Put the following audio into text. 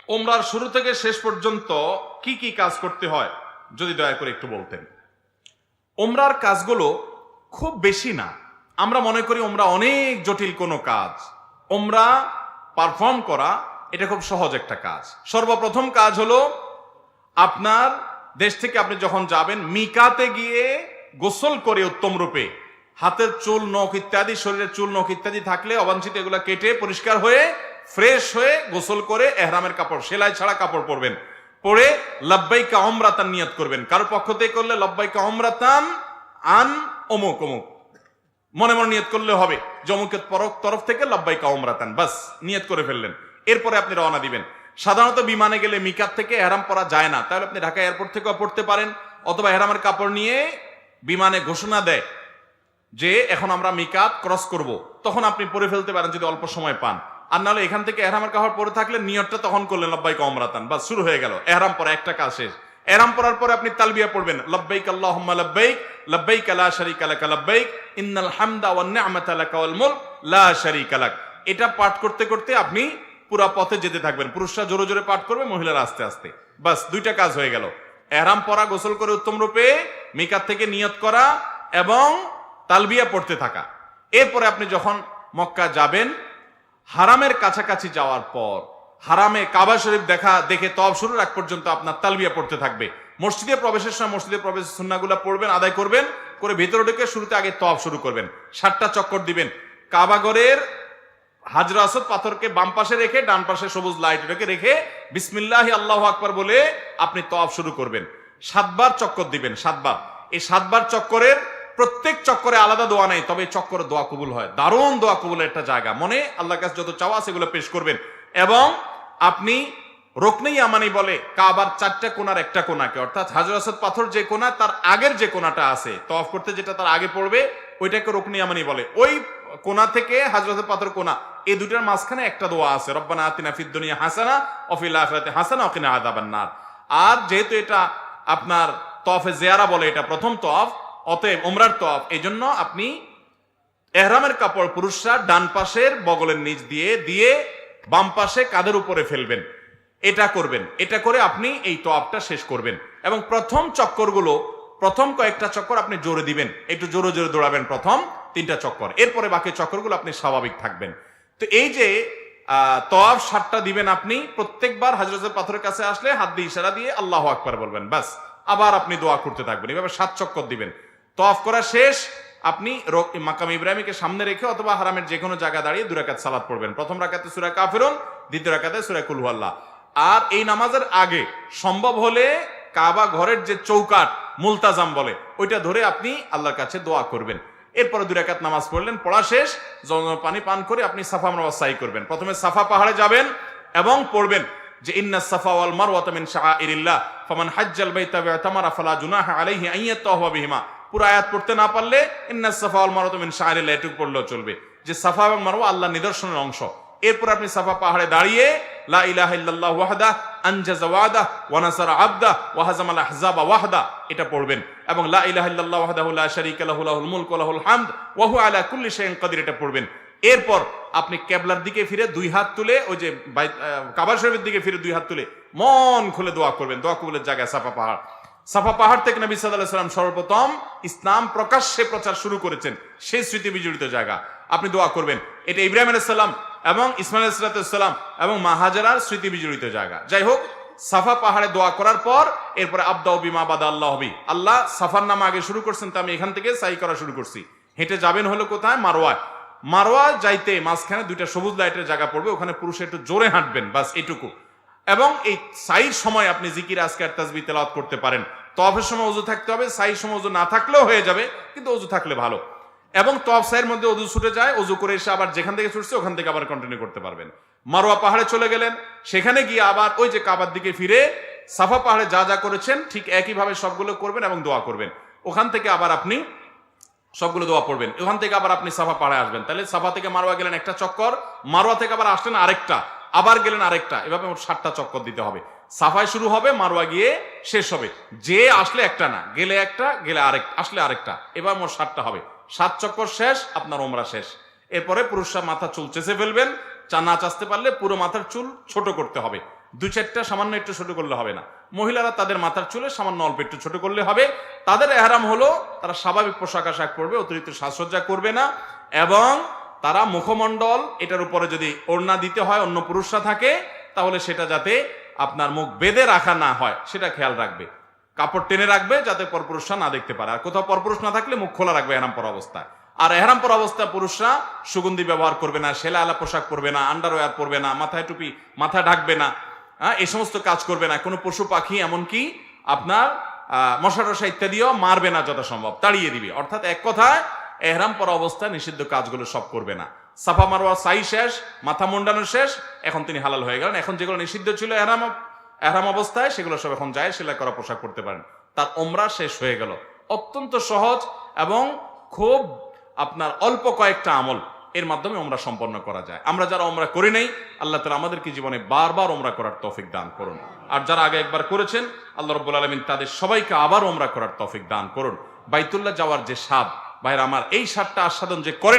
ওমরার শুরু থেকে শেষ পর্যন্ত কি কি কাজ করতে হয় যদি দয়া করে একটু বলতেন। ওমরার কাজগুলো খুব বেশি না, আমরা মনে করি ওমরা অনেক জটিল কোনো কাজ। ওমরা পারফর্ম করা এটা খুব সহজ একটা কাজ। সর্বপ্রথম কাজ হলো আপনার দেশ থেকে আপনি যখন যাবেন মিকাতে গিয়ে গোসল করে উত্তম রূপে হাতের চুল নখ ইত্যাদি, শরীরের চুল নখ ইত্যাদি থাকলে অবাঞ্ছিত এগুলা কেটে পরিষ্কার হয়ে ফ্রেশ হয়ে গোসল করে এহরামের কাপড়, সেলাই ছাড়া কাপড় পরবেন, পরে লব্বাইকা উমরাতান নিয়ত করবেন। কারোর পক্ষ থেকে করলে লব্বাইকা উমরাতান আন অমুক অমুক মনে মনে নিয়ত করলে হবে, জমুকের তরফ থেকে লব্বাইকা উমরাতান, বাস নিয়ত করে ফেললেন। এরপরে আপনি রওনা দিবেন। সাধারণত বিমানে গেলে মিকাত থেকে এহরাম পরা যায় না, তাহলে আপনি ঢাকা এয়ারপোর্ট থেকেও পড়তে পারেন, অথবা এহরামের কাপড় নিয়ে বিমানে ঘোষণা দেয় যে এখন আমরা মিকাত ক্রস করব, তখন আপনি পরে ফেলতে পারেন যদি অল্প সময় পান। আর নাহলে এখান থেকে এহরামের কাপড় পরে থাকলে নিয়তটা তখন করলেন লব্বাইকা উমরাতান, বাস শুরু হয়ে গেল এহরাম পরা, একটা কাজ শেষ। এহরাম পরার পরে আপনি তালবিয়া পড়বেন, লব্বাইক আল্লাহুম্মা লব্বাইক লব্বাইক লা শারীকা লাক লব্বাইক ইন্নাল হামদা ওয়ান নি'মাতা লাকা ওয়াল মুলক লা শারীকা লাক। এটা পাঠ করতে করতে আপনি পুরা পথে যেতে থাকবেন। পুরুষরা জোরে জোরে পাঠ করবে, মহিলারা আস্তে আস্তে, বাস দুইটা কাজ হয়ে গেল। এহরাম পরা, গোসল করে উত্তম রূপে মিকাত থেকে নিয়ত করা এবং তালবিয়া পড়তে থাকা। এরপরে আপনি যখন মক্কা যাবেন, হারামের কাছাকাছি যাওয়ার পর হারামে কাবা শরীফ দেখে তওয়াফ শুরুর আগ পর্যন্ত আপনার তালবিয়া পড়তে থাকবে। মসজিদে প্রবেশের সময় মসজিদে প্রবেশের সুন্নাহগুলো পড়বেন, আদায় করবেন, করে ভিতরে ঢুকে শুরুতে আগে তওয়াফ শুরু করবেন। 7টা চক্কর দিবেন। কাবাগরের হাজরা আসদ পাথরকে বাম পাশে রেখে ডান পাশে সবুজ লাইট রেখে বিসমিল্লাহি আল্লাহু আকবার বলে আপনি তওয়াফ শুরু করবেন। 7বার চক্কর দিবেন, 7বার। এই 7বার চক্করের প্রত্যেক চক্করে আলাদা দোয়া নেই, তবে চক্করে দোয়া কবুল হয়। দারুণ দোয়া কবুলের একটা জায়গা। মনে আল্লাহর কাছে যত চাওয়া সেগুলো পেশ করবেন এবং আপনি রুকনে ইয়ামানি বলে কাবার 4টা কোণার একটা কোণাকে, অর্থাৎ হাজর আসদ পাথর যে কোণা তার আগের যে কোণাটা আছে তওয়াফ করতে যেটা তার আগে পড়বে ওইটাকে রুকনে ইয়ামানি বলে। ওই কোণা থেকে হাজর আসদ পাথর কোণা, এই দুটার মাঝখানে একটা দোয়া আছে, রব্বানা আতিনা ফিদ দুনিয়া হাসানা ওয়া ফিল আখিরাতি হাসানা ওয়া কিনা আযাবান নার। আর যেহেতু এটা আপনার তওয়াফে জিয়ারা বলে, এটা প্রথম তওয়াফ, অতএব ওমরার তওয়াফ, এইজন্য আপনি ইহরামের কাপড় পুরুষরা ডান পাশের বগলের নিচ দিয়ে বাম পাশে কাঁধের উপরে ফেলবেন। এটা করবেন। এটা করে আপনি এই তওয়াফটা শেষ করবেন এবং প্রথম চক্করগুলো, প্রথম কয়েকটা চক্কর আপনি জোরে দিবেন, একটু জোরে জোরে দৌড়াবেন প্রথম 3টা চক্কর। এরপরে বাকি চক্করগুলো আপনি স্বাভাবিক থাকবেন। তো এই যে তওয়াফ 7টা দিবেন আপনি, প্রত্যেকবার হযরতের পাথরের কাছে আসলে হাত দিয়ে ইশারা দিয়ে আল্লাহু আকবার বলবেন, বাস। আবার আপনি দোয়া করতে থাকবেন, এভাবে 7 চক্কর দিবেন। তওয়াফ করা শেষ, আপনি মাকাম ইব্রাহিমকে সামনে রেখে অথবা হারামের যে কোনো জায়গা দাঁড়িয়ে 2 রাকাত সালাত পড়বেন। প্রথম রাকাতে সূরা কাফিরুন, দ্বিতীয় রাকাতে সূরা কুল হুয়াল্লাহ। আর এই নামাজের আগে সম্ভব হলে কাবা ঘরের যে চৌকাট মুলতাজাম বলে ওইটা ধরে আপনি আল্লাহর কাছে দোয়া করবেন। এরপরে 2 রাকাত নামাজ পড়লেন, পড়া শেষ, জমজম পানি পান করে আপনি সাফা মারওয়া সাই করবেন। প্রথমে সাফা পাহাড়ে যাবেন এবং পড়বেন যে ইন্নাস সাফা ওয়াল মারওয়াতা মিন শাআইরিল্লাহ ফামান হাজ্জাল বাইতা ওয়া তামারা ফালা জুনাহা আলাইহি আন ইয়াতাওয়াফা বিহিমা। পুরো আয়াত পড়তে না পারলে ইন্নাস সাফা ওয়াল মারওয়াতা মিন শাআইরিল্লাহ এটুকু পড়লেও চলবে, যে সাফা এবং মারওয়া আল্লাহর নিদর্শনের অংশ। এরপর আপনি সাফা পাহাড়ে দাঁড়িয়ে লা ইলাহা ইল্লাল্লাহ ওয়াহদা আনজাযা ওয়াদা ওয়া নাসারা আবদা ওয়া হাযামাল আহজাবা ওয়াহদা এটা পড়বেন এবং লা ইলাহা ইল্লাল্লাহ ওয়াহদাহু লা শারীকা লাহু লাহুল মুলকু ওয়া লাহুল হামদ ওয়া হুয়া আলা কুল্লি শাইইন কাদির এটা পড়বেন। এরপর আপনি কিবলার দিকে ফিরে 2 হাত তুলে, ওই যে কাবা শরীফের দিকে ফিরে 2 হাত তুলে মন খুলে দোয়া করবেন। দোয়া কবুলের জায়গা সাফা পাহাড়। সাফা পাহাড় থেকে নবী সাল্লাল্লাহু আলাইহি ওয়াসাল্লাম সর্বপ্রথম ইসলাম প্রকাশ্যে প্রচার শুরু করেছেন, সেই স্মৃতি বিজড়িত জায়গা। আপনি দোয়া করবেন। এটা ইব্রাহিম আলাইহিস সালাম এবং ইসমাঈল আলাইহিস সালাম এবং মা হাজারার স্মৃতি বিজড়িত জায়গা। যাই হোক, সাফা পাহাড়ে দোয়া করার পর এরপরে আবদাউ বিমা বাদা আল্লাহ বি, আল্লাহ সাফার নামে আগে শুরু করছেন, তো আমি এখান থেকে সাই করা শুরু করছি। হেঁটে যাবেন হলো কোথায়? মারওয়ায়। মারওয়া যাইতে মাঝখানে 2টা সবুজ লাইটের জায়গা পড়বে, ওখানে পুরুষে একটু জোরে হাঁটবেন, বাস এটুকু। এবং এই সাইর সময় আপনি জিকির আজকার তাসবিহ তেলাওয়াত করতে পারেন। তওয়াফের সময় ওযু থাকতে হবে, সাইর সময় ওযু না থাকলেও হয়ে যাবে, কিন্তু ওযু থাকলে ভালো। এবং তওয়াফ সাইয়ের মধ্যে ওযু ছুটে যায়, ওযু করে এসে আবার যেখান থেকে ছুটছে ওখান থেকে আবার কন্টিনিউ করতে পারবেন। মারওয়া পাহাড়ে চলে গেলেন, সেখানে গিয়ে আবার ওই যে কাবার দিকে ফিরে সাফা পাহাড়ে যা যা করেছেন ঠিক একইভাবে সবগুলো করবেন এবং দোয়া করবেন। ওখান থেকে আবার আপনি সবগুলো দোয়া পড়বেন। ওখান থেকে আবার আপনি সাফা পাহাড়ে আসবেন। তাহলে সাফা থেকে মারওয়া গেলেন একটা চক্কর, মারওয়া থেকে আবার আসলেন আরেকটা, আবার গেলেন আরেকটা, এভাবে মোট 7টা চক্কর দিতে হবে। সাফায় শুরু হবে, মারওয়া গিয়ে শেষ হবে। যে আসলে একটা না, গেলে একটা, গেলে আরেকটা, আসলে আরেকটা, এবার মোট 7টা হবে। 7 চক্কর শেষ, আপনার ওমরা শেষ। এরপরে পুরুষরা মাথা চুল চেঁচে ফেলবেন, না চাচতে পারলে পুরো মাথার চুল ছোট করতে হবে। দু চারটা সামান্য একটু ছোট করলে হবে না। মহিলারা তাদের মাথার চুলে সামান্য অল্প একটু ছোট করলে হবে। তাদের এহরাম হলো তারা স্বাভাবিক পোশাক আশাক পরবে, অতিরিক্ত সাজসজ্জা করবে না, এবং তারা মুখমণ্ডল এটার উপরে যদি ওড়না দিতে হয় অন্য পুরুষরা থাকে তাহলে সেটা যাতে আপনার মুখ বেঁধে রাখা না হয় সেটা খেয়াল রাখবে, কাপড় টেনে রাখবে যাতে পরপুরুষরা না দেখতে পারে। আর কোথাও পরপুরুষ না থাকলে মুখ খোলা রাখবে এহরাম পরা অবস্থায়। আর এহরাম পরা অবস্থায় পুরুষরা সুগন্ধি ব্যবহার করবে না, সেলা আলা পোশাক পরবে না, আন্ডারওয়্যার পরবে না, মাথায় টুপি মাথা ঢাকবে না, এই সমস্ত কাজ করবে না। কোনো পশু পাখি এমনকি আপনার মশা টশা ইত্যাদিও মারবে না, যথাসম্ভব তাড়িয়ে দিবে। অর্থাৎ এক কথায় এহরাম পরা অবস্থায় নিষিদ্ধ কাজগুলো সব করবে না। সাফা মারওয়া সাই শেষ, মাথা মুন্ডানো শেষ, এখন তিনি হালাল হয়ে গেলেন। এখন যেগুলো নিষিদ্ধ ছিল এহরাম অবস্থায় সেগুলো সব এখন যায়, সেলাই করা পোশাক পরতে পারেন। তার ওমরা শেষ হয়ে গেল। অত্যন্ত সহজ এবং খুব আপনার অল্প কয়েকটা আমল এর মাধ্যমে ওমরা সম্পন্ন করা যায়। আমরা যারা ওমরা করি নাই, আল্লাহ তাআলা আমাদেরকে জীবনে বারবার ওমরা করার তৌফিক দান করুন। আর যারা আগে একবার করেছেন, আল্লাহ রাব্বুল আলামিন তাদের সবাইকে আবার ওমরা করার তৌফিক দান করুন। বাইতুল্লাহ যাওয়ার যে স্বাদ, ভাইরা আমার, এই স্বাদটা আস্বাদন যে করে